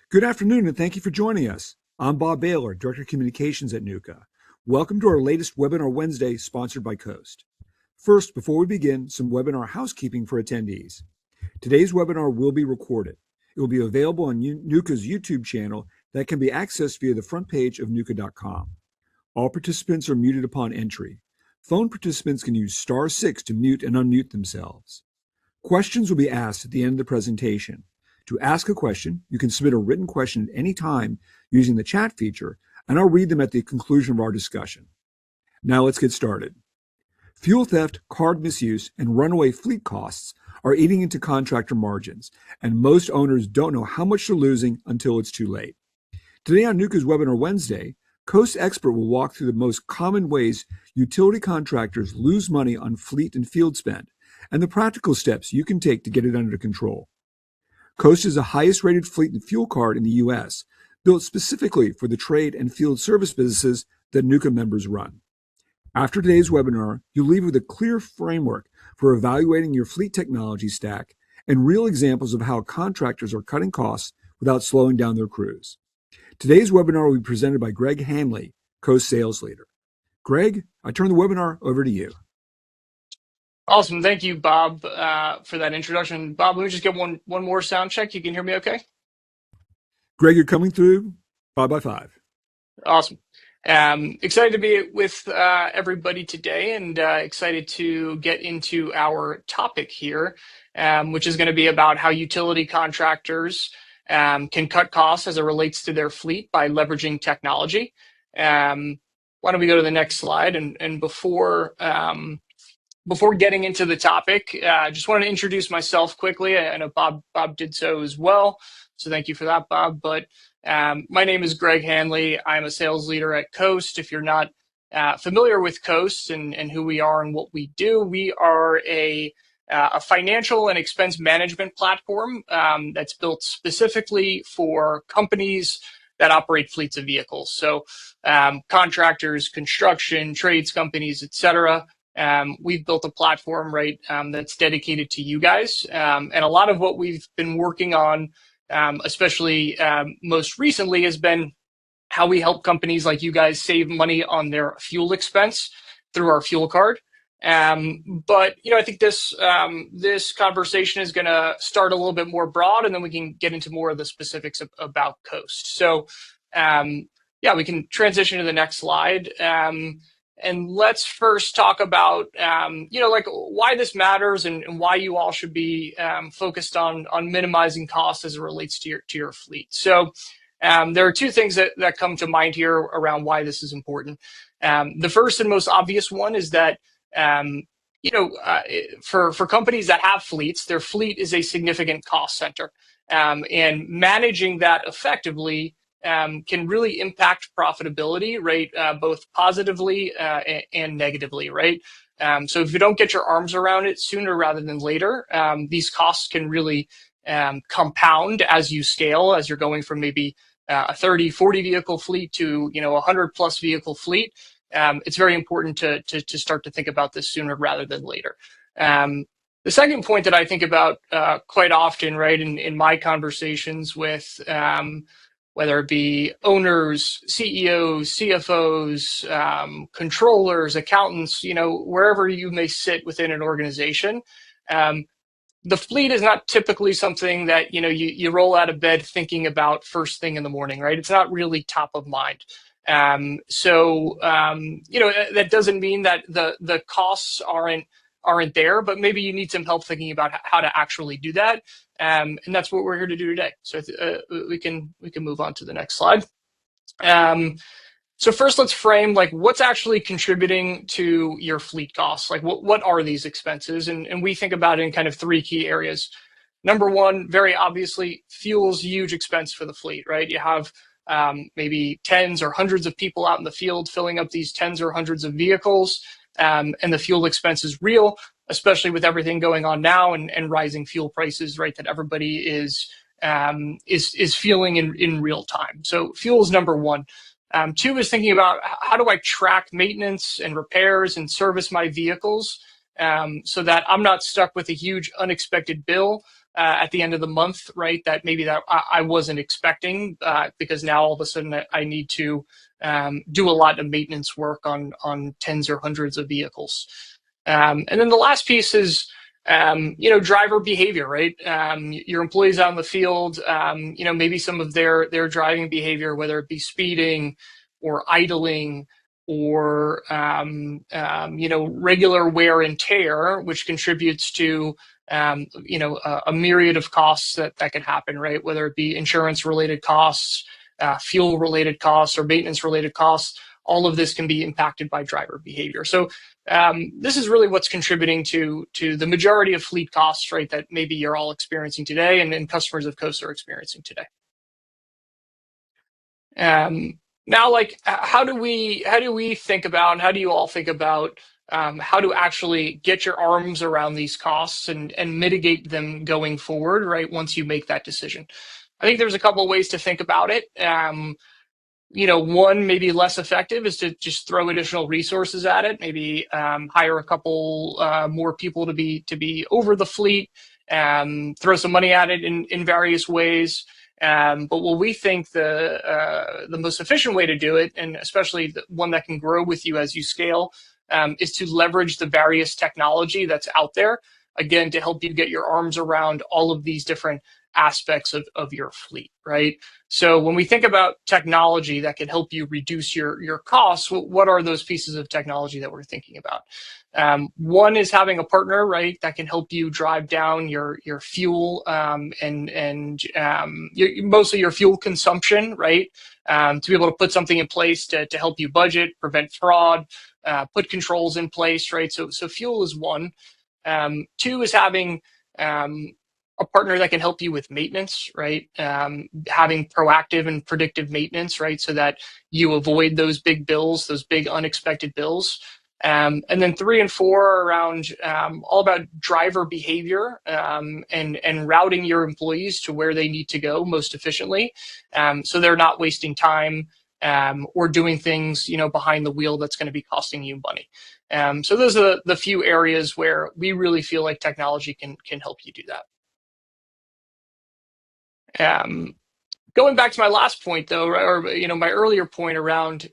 Good afternoon, and thank you for joining us. I'm Bob Baylor, Director of Communications at NUCA. Welcome to our latest Webinar Wednesday, sponsored by Coast. First, before we begin, some webinar housekeeping for attendees. Today's webinar will be recorded. It will be available on NUCA's YouTube channel that can be accessed via the front page of NUCA.com. All participants are muted upon entry. Phone participants can use *6 to mute and unmute themselves. Questions will be asked at the end of the presentation. To ask a question, you can submit a written question at any time using the chat feature, and I'll read them at the conclusion of our discussion. Now let's get started. Fuel theft, card misuse, and runaway fleet costs are eating into contractor margins, and most owners don't know how much they're losing until it's too late. Today on NUCA's Webinar Wednesday, Coast expert will walk through the most common ways utility contractors lose money on fleet and field spend, and the practical steps you can take to get it under control. Coast is the highest rated fleet and fuel card in the U.S., built specifically for the trade and field service businesses that NUCA members run. After today's webinar, you'll leave with a clear framework for evaluating your fleet technology stack and real examples of how contractors are cutting costs without slowing down their crews. Today's webinar will be presented by Greg Hanley, Coast Sales Leader. Greg, I turn the webinar over to you. Awesome. Thank you, Bob, for that introduction. Bob, let me just get one more sound check. You can hear me okay? Greg, you're coming through 5 by 5. Awesome. Excited to be with everybody today, and excited to get into our topic here, which is going to be about how utility contractors can cut costs as it relates to their fleet by leveraging technology. Why don't we go to the next slide? And before getting into the topic, I just want to introduce myself quickly. I know Bob did so as well, so thank you for that, Bob. But my name is Greg Hanley. I'm a sales leader at Coast. If you're not familiar with Coast and who we are and what we do, we are a financial and expense management platform that's built specifically for companies that operate fleets of vehicles. So contractors, construction, trades companies, etc. We've built a platform, right, that's dedicated to you guys. And a lot of what we've been working on, especially most recently, has been how we help companies like you guys save money on their fuel expense through our fuel card. But I think this conversation is going to start a little bit more broad, and then we can get into more of the specifics about Coast. So, we can transition to the next slide. And let's first talk about, why this matters and why you all should be focused on minimizing costs as it relates to your fleet. So there are two things that come to mind here around why this is important. The first and most obvious one is that, for companies that have fleets, their fleet is a significant cost center. And managing that effectively can really impact profitability, right? Both positively and negatively, right? So if you don't get your arms around it sooner rather than later, these costs can really compound as you scale, as you're going from maybe a 30, 40 vehicle fleet to, 100 plus vehicle fleet. It's very important to start to think about this sooner rather than later. The second point that I think about quite often, right, in my conversations with whether it be owners, CEOs, CFOs, controllers, accountants, wherever you may sit within an organization, the fleet is not typically something that you roll out of bed thinking about first thing in the morning, right? It's not really top of mind. So that doesn't mean that the costs aren't there, but maybe you need some help thinking about how to actually do that. And that's what we're here to do today. So we can move on to the next slide. So first, let's frame what's actually contributing to your fleet costs. What are these expenses? And we think about it in kind of three key areas. Number one, very obviously, fuel's a huge expense for the fleet, right? You have maybe tens or hundreds of people out in the field filling up these tens or hundreds of vehicles. And the fuel expense is real, especially with everything going on now and rising fuel prices, right? That everybody is feeling in real time. So fuel is number one. Two is thinking about how do I track maintenance and repairs and service my vehicles so that I'm not stuck with a huge unexpected bill at the end of the month, right? That maybe that I wasn't expecting, because now all of a sudden I need to do a lot of maintenance work on tens or hundreds of vehicles. And then the last piece is, driver behavior, right? Your employees out in the field, maybe some of their driving behavior, whether it be speeding or idling or regular wear and tear, which contributes to a myriad of costs that can happen, right? Whether it be insurance related costs, fuel related costs, or maintenance related costs. All of this can be impacted by driver behavior. So this is really what's contributing to the majority of fleet costs, right? That maybe you're all experiencing today, and customers of Coast are experiencing today. Now, like, how do we think about, and how do you all think about how to actually get your arms around these costs and mitigate them going forward, right? Once you make that decision, I think there's a couple of ways to think about it. One maybe less effective is to just throw additional resources at it. Maybe hire a couple more people to be over the fleet, throw some money at it in various ways. But what we think the most efficient way to do it, and especially the one that can grow with you as you scale, is to leverage the various technology that's out there, again, to help you get your arms around all of these different aspects of your fleet, right? So when we think about technology that can help you reduce your costs, what are those pieces of technology that we're thinking about? One is having a partner, right, that can help you drive down your fuel mostly your fuel consumption, right? To be able to put something in place to help you budget, prevent fraud, put controls in place, right? So fuel is one. Two is having a partner that can help you with maintenance, right? Having proactive and predictive maintenance, right? So that you avoid those big bills, those big unexpected bills. And then 3 and 4 are around all about driver behavior and routing your employees to where they need to go most efficiently, so they're not wasting time or doing things behind the wheel that's going to be costing you money. So those are the few areas where we really feel like technology can help you do that. Going back to my last point, though, or my earlier point around,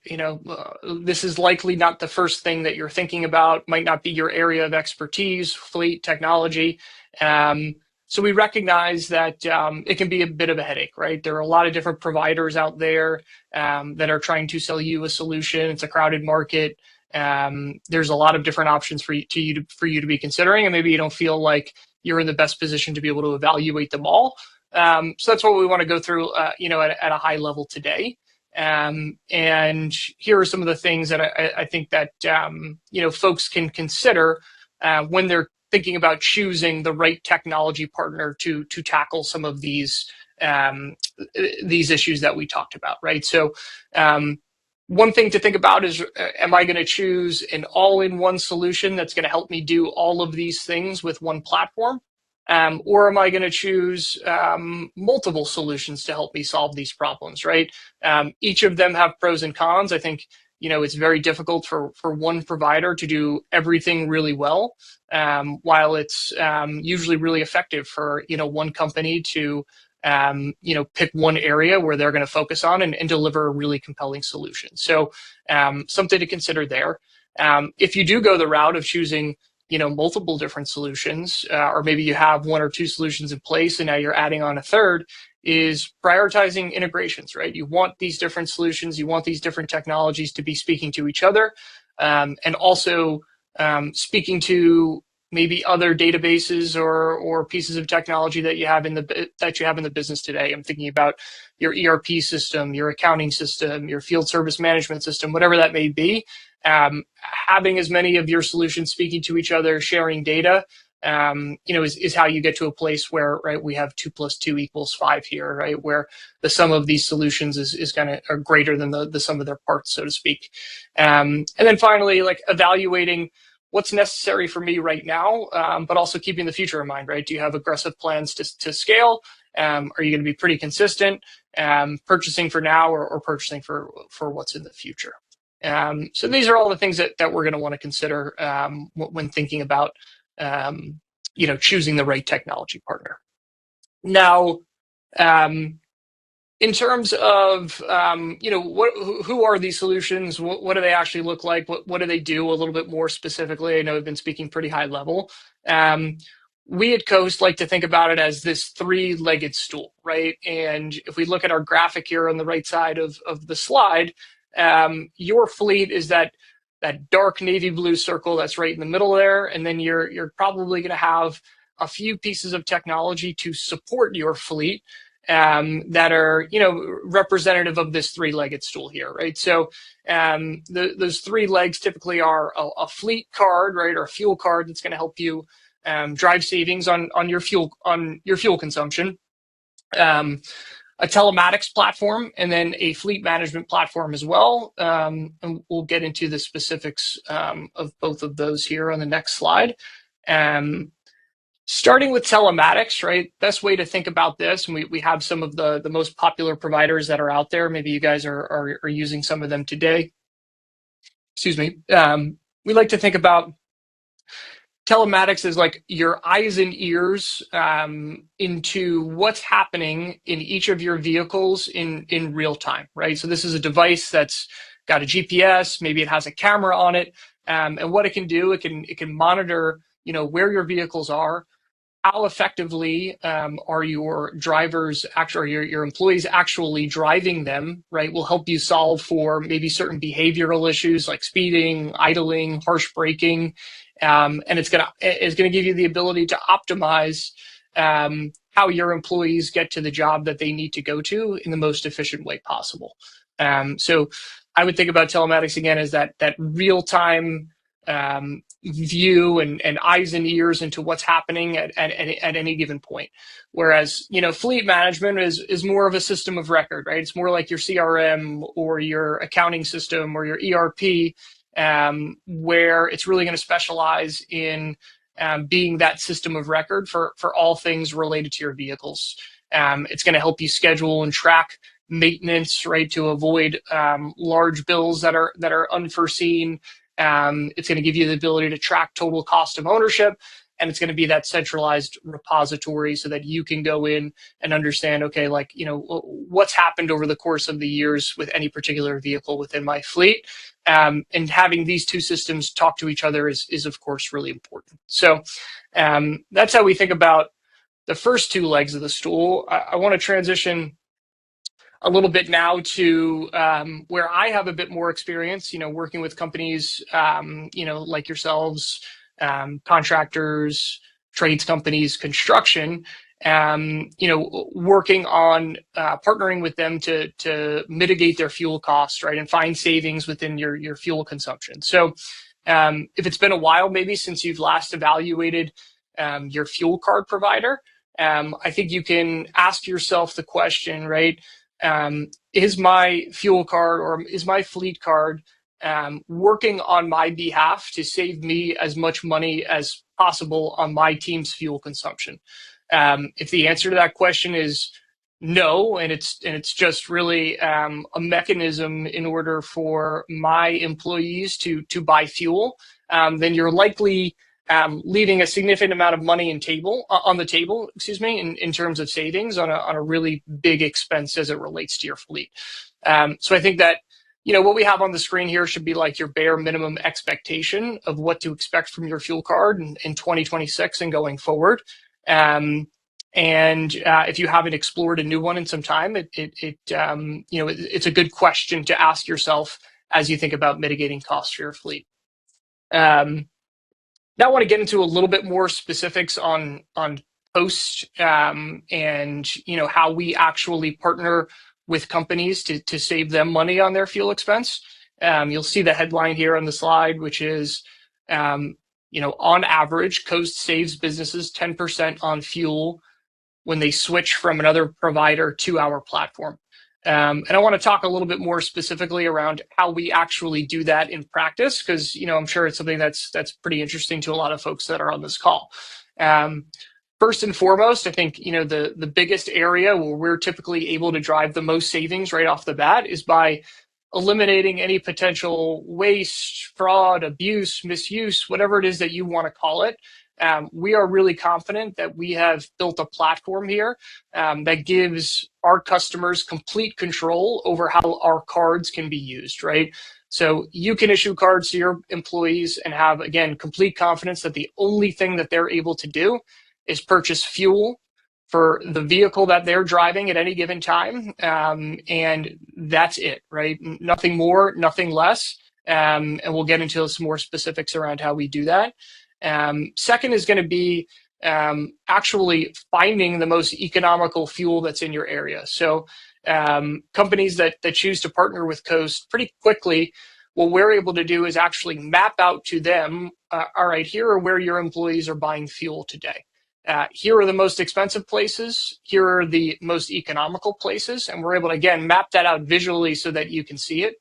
this is likely not the first thing that you're thinking about, might not be your area of expertise, fleet technology. So we recognize that it can be a bit of a headache, right? There are a lot of different providers out there that are trying to sell you a solution. It's a crowded market. There's a lot of different options for you to be considering, and maybe you don't feel like you're in the best position to be able to evaluate them all. So that's what we want to go through, at a high level today. And here are some of the things that I think that folks can consider when they're thinking about choosing the right technology partner to tackle some of these issues that we talked about, right? So one thing to think about is, am I going to choose an all-in-one solution that's going to help me do all of these things with one platform? Or am I going to choose multiple solutions to help me solve these problems, right? Each of them have pros and cons. I think, it's very difficult for one provider to do everything really well, while it's usually really effective for, one company to, pick one area where they're going to focus on and deliver a really compelling solution. So something to consider there. If you do go the route of choosing multiple different solutions, or maybe you have 1 or 2 solutions in place and now you're adding on a third, is prioritizing integrations, right? You want these different solutions, you want these different technologies to be speaking to each other, and also speaking to maybe other databases or pieces of technology that you have in the business today. I'm thinking about your ERP system, your accounting system, your field service management system, whatever that may be. Having as many of your solutions speaking to each other, sharing data, is how you get to a place where, right, we have 2 + 2 = 5 here, right, where the sum of these solutions is are greater than the sum of their parts, so to speak. And then finally, like, evaluating what's necessary for me right now, but also keeping the future in mind, right? Do you have aggressive plans to scale? Are you going to be pretty consistent, purchasing for now or purchasing for what's in the future? So these are all the things that we're going to want to consider when thinking about choosing the right technology partner. Now, um, in terms of who are these solutions? What do they actually look like? What do they do a little bit more specifically? I know I've been speaking pretty high level. Um, we at Coast like to think about it as this three-legged stool, right? And if we look at our graphic here on the right side of the slide, your fleet is that dark navy blue circle that's right in the middle there, and then you're probably going to have a few pieces of technology to support your fleet that are representative of this three-legged stool here, right? So those three legs typically are a fleet card, right, or a fuel card that's going to help you drive savings on your fuel consumption. A telematics platform, and then a fleet management platform as well. And we'll get into the specifics of both of those here on the next slide. Starting with telematics, right? Best way to think about this, and we have some of the most popular providers that are out there. Maybe you guys are using some of them today. Excuse me. We like to think about telematics as like your eyes and ears into what's happening in each of your vehicles in real time, right? So this is a device that's got a GPS, maybe it has a camera on it, and what it can do, it can monitor, where your vehicles are, how effectively are your drivers actually, or your employees actually driving them, right? Will help you solve for maybe certain behavioral issues like speeding, idling, harsh braking, and it's gonna give you the ability to optimize how your employees get to the job that they need to go to in the most efficient way possible. So I would think about telematics again as that real time view and eyes and ears into what's happening at any given point. Whereas, fleet management is more of a system of record, right? It's more like your CRM or your accounting system or your ERP, where it's really going to specialize in being that system of record for all things related to your vehicles. It's going to help you schedule and track maintenance, right, to avoid large bills that are unforeseen. It's going to give you the ability to track total cost of ownership, and it's going to be that centralized repository so that you can go in and understand, okay, like, what's happened over the course of the years with any particular vehicle within my fleet. And having these two systems talk to each other is of course really important. So that's how we think about the first two legs of the stool. I want to transition a little bit now to where I have a bit more experience, working with companies, like yourselves, contractors, trades companies, construction, working on partnering with them to mitigate their fuel costs, right, and find savings within your fuel consumption. So if it's been a while, maybe since you've last evaluated your fuel card provider, I think you can ask yourself the question, right? Is my fuel card or is my fleet card working on my behalf to save me as much money as possible on my team's fuel consumption? If the answer to that question is no, and it's just really a mechanism in order for my employees to buy fuel, then you're likely leaving a significant amount of money on the table, in terms of savings on a really big expense as it relates to your fleet. So I think that what we have on the screen here should be like your bare minimum expectation of what to expect from your fuel card in 2026 and going forward. And if you haven't explored a new one in some time, it's a good question to ask yourself as you think about mitigating costs for your fleet. Now I want to get into a little bit more specifics on Post, and how we actually partner with companies to save them money on their fuel expense. You'll see the headline here on the slide, which is on average, Coast saves businesses 10% on fuel when they switch from another provider to our platform. And I want to talk a little bit more specifically around how we actually do that in practice, because I'm sure it's something that's pretty interesting to a lot of folks that are on this call. First and foremost, I think the biggest area where we're typically able to drive the most savings right off the bat is by eliminating any potential waste, fraud, abuse, misuse, whatever it is that you want to call it, we are really confident that we have built a platform here that gives our customers complete control over how our cards can be used, right? So you can issue cards to your employees and have, again, complete confidence that the only thing that they're able to do is purchase fuel for the vehicle that they're driving at any given time. And that's it, right? Nothing more, nothing less. And we'll get into some more specifics around how we do that. Second is going to be actually finding the most economical fuel that's in your area. So companies that choose to partner with Coast pretty quickly, what we're able to do is actually map out to them, all right, here are where your employees are buying fuel today. Here are the most expensive places. Here are the most economical places. And we're able to, again, map that out visually so that you can see it.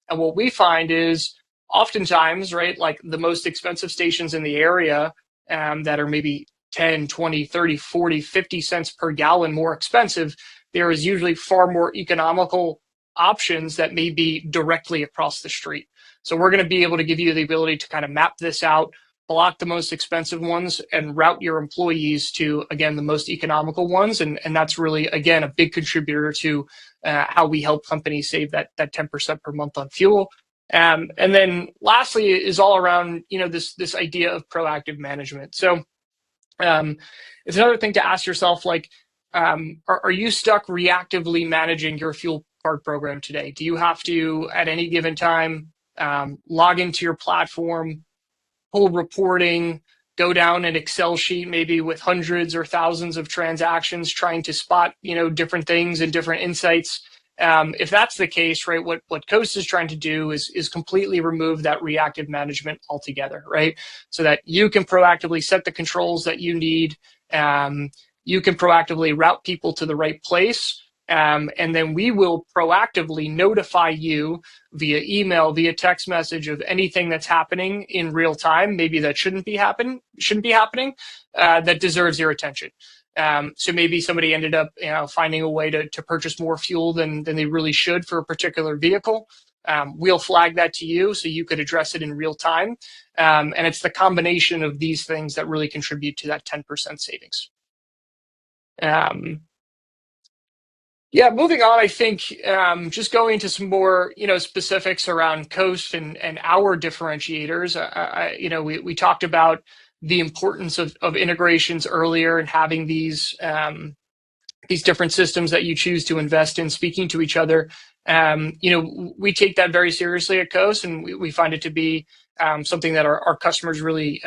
And what we find is oftentimes, right, like the most expensive stations in the area that are maybe 10, 20, 30, 40, 50 cents per gallon more expensive, there is usually far more economical options that may be directly across the street. So we're going to be able to give you the ability to kind of map this out, block the most expensive ones, and route your employees to, again, the most economical ones. And that's really, again, a big contributor to how we help companies save that 10% per month on fuel. And then lastly is all around, this idea of proactive management. So it's another thing to ask yourself, like, are you stuck reactively managing your fuel card program today? Do you have to, at any given time, log into your platform, pull reporting, go down an Excel sheet, maybe with hundreds or thousands of transactions, trying to spot, different things and different insights? If that's the case, right, what Coast is trying to do is completely remove that reactive management altogether, right? So that you can proactively set the controls that you need. You can proactively route people to the right place. And then we will proactively notify you via email, via text message of anything that's happening in real time, maybe that shouldn't be happening, that deserves your attention. So maybe somebody ended up, finding a way to purchase more fuel than they really should for a particular vehicle. We'll flag that to you so you could address it in real time. And it's the combination of these things that really contribute to that 10% savings. Moving on, I think just going into some more, specifics around Coast and our differentiators. We talked about the importance of integrations earlier and having these different systems that you choose to invest in speaking to each other. We take that very seriously at Coast, and we find it to be something that our customers really,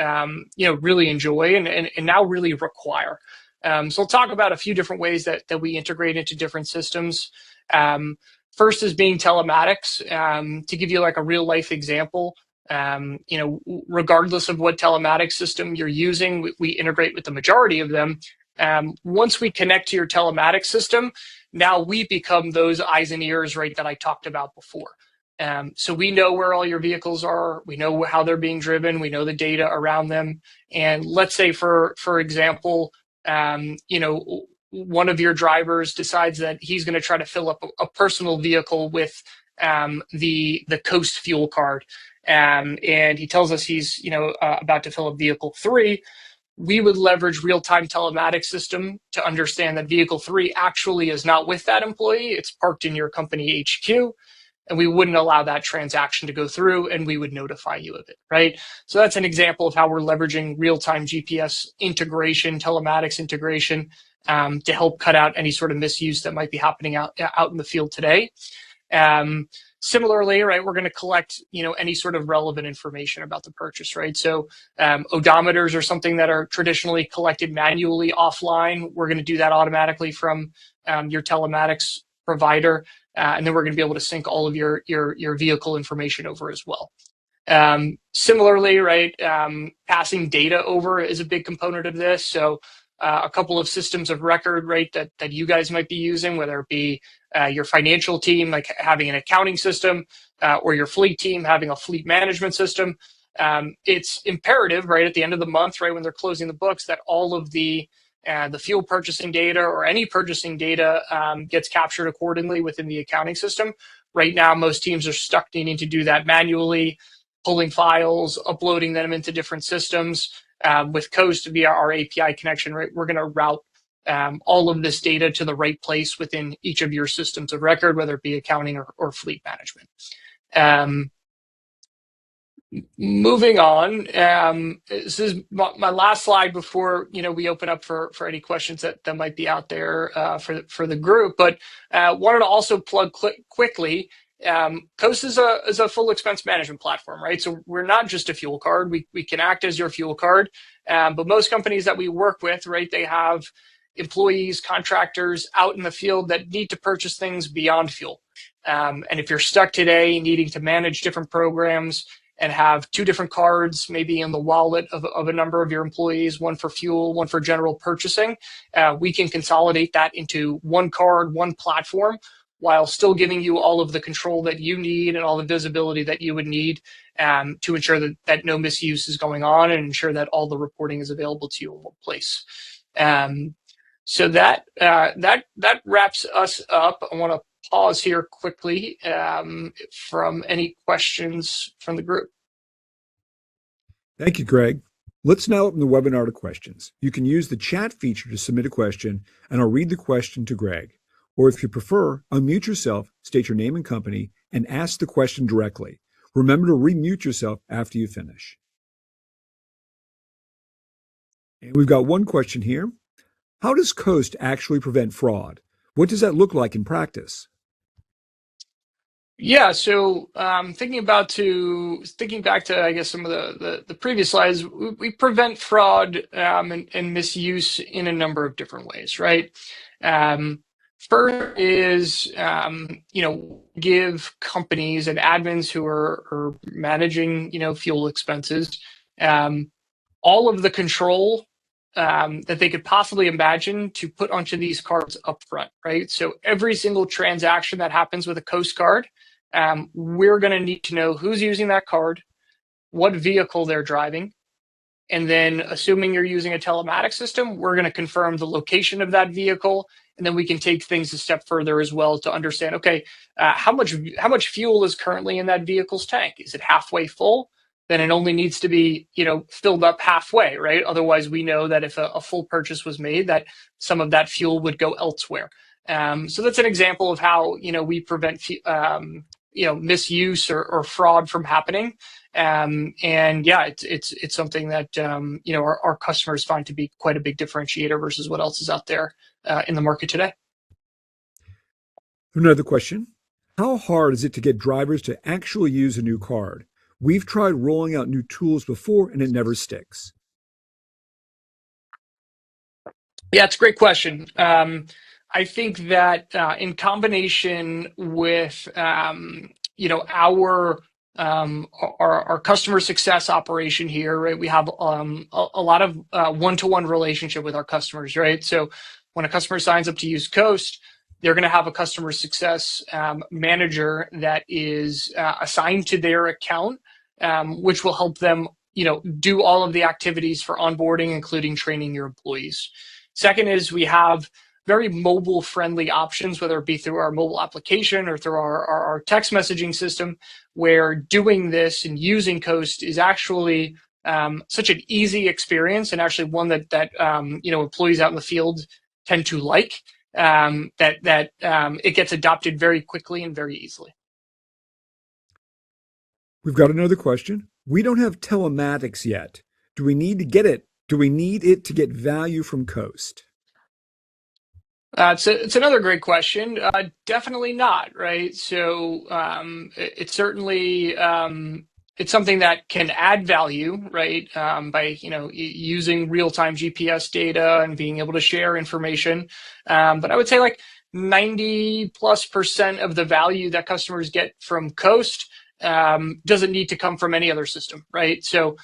really enjoy and now really require. So I'll talk about a few different ways that we integrate into different systems. First is being telematics. To give you like a real life example, regardless of what telematics system you're using, we integrate with the majority of them. Once we connect to your telematics system, now we become those eyes and ears, right, that I talked about before. So we know where all your vehicles are. We know how they're being driven. We know the data around them. And let's say, for example, one of your drivers decides that he's going to try to fill up a personal vehicle with the Coast fuel card, and he tells us he's about to fill up vehicle 3. We would leverage real-time telematics system to understand that vehicle 3 actually is not with that employee. It's parked in your company HQ. And we wouldn't allow that transaction to go through, and we would notify you of it, right? So that's an example of how we're leveraging real-time GPS integration, telematics integration, to help cut out any sort of misuse that might be happening out in the field today. Similarly, right, we're going to collect, any sort of relevant information about the purchase, right? So odometers are something that are traditionally collected manually offline. We're going to do that automatically from your telematics provider. And then we're going to be able to sync all of your vehicle information over as well. Similarly, right, passing data over is a big component of this. So a couple of systems of record, right, that you guys might be using, whether it be your financial team, like having an accounting system, or your fleet team having a fleet management system. It's imperative, right, at the end of the month, right, when they're closing the books, that all of the fuel purchasing data or any purchasing data gets captured accordingly within the accounting system. Right now, most teams are stuck needing to do that manually, pulling files, uploading them into different systems. with Coast via our API connection, right, we're going to route all of this data to the right place within each of your systems of record, whether it be accounting or fleet management. Moving on, this is my last slide before we open up for any questions that might be out there for the group. But wanted to also plug quickly. Coast is a full expense management platform, right? So we're not just a fuel card. We can act as your fuel card, but most companies that we work with, right, they have employees, contractors out in the field that need to purchase things beyond fuel. And if you're stuck today needing to manage different programs and have two different cards, maybe in the wallet of a number of your employees, one for fuel, one for general purchasing, we can consolidate that into one card, one platform, while still giving you all of the control that you need and all the visibility that you would need to ensure that no misuse is going on and ensure that all the reporting is available to you in one place. So that wraps us up. I want to pause here quickly from any questions from the group. Thank you, Greg. Let's now open the webinar to questions. You can use the chat feature to submit a question, and I'll read the question to Greg. Or if you prefer, unmute yourself, state your name and company, and ask the question directly. Remember to remute yourself after you finish. And we've got one question here. How does Coast actually prevent fraud? What does that look like in practice? Yeah, so thinking back to I guess some of the previous slides, we prevent fraud and misuse in a number of different ways, right? First is give companies and admins who are managing fuel expenses all of the control that they could possibly imagine to put onto these cards up front, right? So every single transaction that happens with a Coast card, we're going to need to know who's using that card, what vehicle they're driving, and then assuming you're using a telematics system, we're going to confirm the location of that vehicle, and then we can take things a step further as well to understand, okay, how much fuel is currently in that vehicle's tank? Is it halfway full? Then it only needs to be filled up halfway, right? Otherwise, we know that if a full purchase was made, that some of that fuel would go elsewhere. So that's an example of how we prevent misuse or fraud from happening. And yeah, it's something that our customers find to be quite a big differentiator versus what else is out there in the market today. Another question. How hard is it to get drivers to actually use a new card? We've tried rolling out new tools before and it never sticks. Yeah, it's a great question. I think that in combination with our customer success operation here, right? We have a lot of one-to-one relationship with our customers, right? So when a customer signs up to use Coast, they're going to have a customer success manager that is assigned to their account, which will help them, do all of the activities for onboarding, including training your employees. Second is we have very mobile-friendly options, whether it be through our mobile application or through our text messaging system, where doing this and using Coast is actually such an easy experience, and actually one that employees out in the field tend to like, that it gets adopted very quickly and very easily. We've got another question. We don't have telematics yet. Do we need to get it? Do we need it to get value from Coast? It's another great question. Definitely not, right? So it's certainly it's something that can add value, right? By using real-time GPS data and being able to share information. But I would say like 90+% of the value that customers get from Coast doesn't need to come from any other system, right? So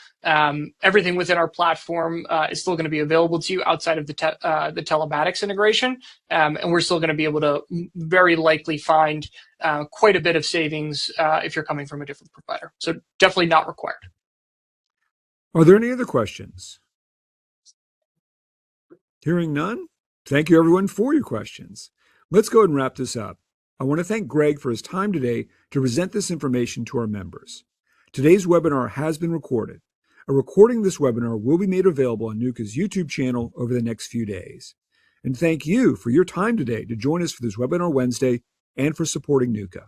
everything within our platform is still going to be available to you outside of the telematics integration, and we're still going to be able to very likely find quite a bit of savings if you're coming from a different provider. So definitely not required. Are there any other questions? Hearing none, thank you everyone for your questions. Let's go ahead and wrap this up. I want to thank Greg for his time today to present this information to our members. Today's webinar has been recorded. A recording of this webinar will be made available on NUCA's YouTube channel over the next few days. And thank you for your time today to join us for this Webinar Wednesday and for supporting NUCA.